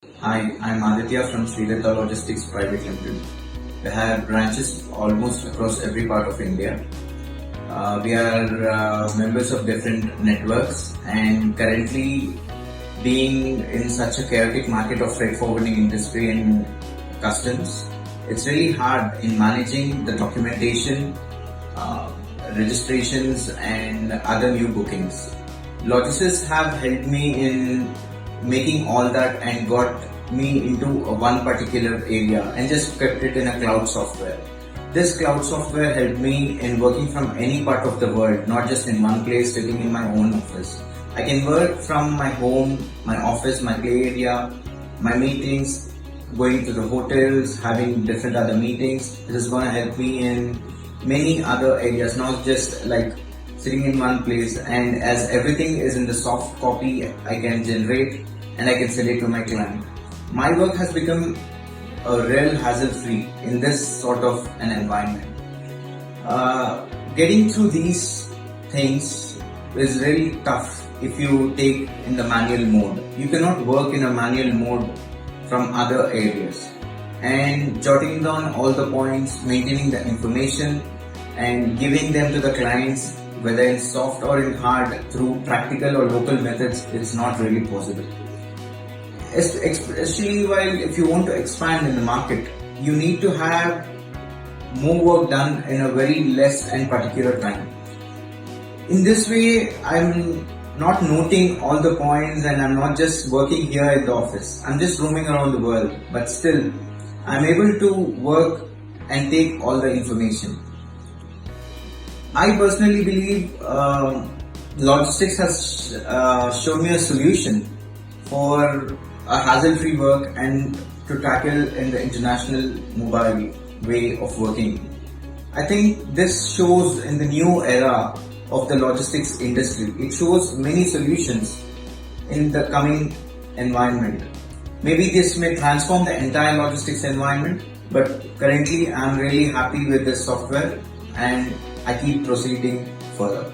Hi, I'm Aditya from Srilata Logistics Private Limited. We have branches almost across every part of India. We are members of different networks, and currently being in such a chaotic market of freight forwarding industry and customs, it's really hard in managing the documentation, uh, registrations and other new bookings. Logistics have helped me in making all that and got me into one particular area and just kept it in a cloud software. This cloud software helped me in working from any part of the world, not just in one place sitting in my own office. I can work from my home, my office, my play area, my meetings, going to the hotels, having different other meetings. This is going to help me in many other areas, not just like sitting in one place. And as everything is in the soft copy, I can generate and I can send it to my client. My work has become a real hassle-free in this sort of an environment. Getting through these things is really tough if you take in the manual mode. You cannot work in a manual mode from other areas. And jotting down all the points, maintaining the information and giving them to the clients, whether in soft or in hard, through practical or local methods, it's not really possible. Especially while if you want to expand in the market, you need to have more work done in a very less and particular time. In this way, I'm not noting all the points and I'm not just working here at the office. I'm just roaming around the world, but still, I'm able to work and take all the information. I personally believe logistics has shown me a solution for a hassle-free work and to tackle in the international mobile way of working. I think this shows in the new era of the logistics industry. It shows many solutions in the coming environment. Maybe this may transform the entire logistics environment, but currently I'm really happy with this software and I keep proceeding further.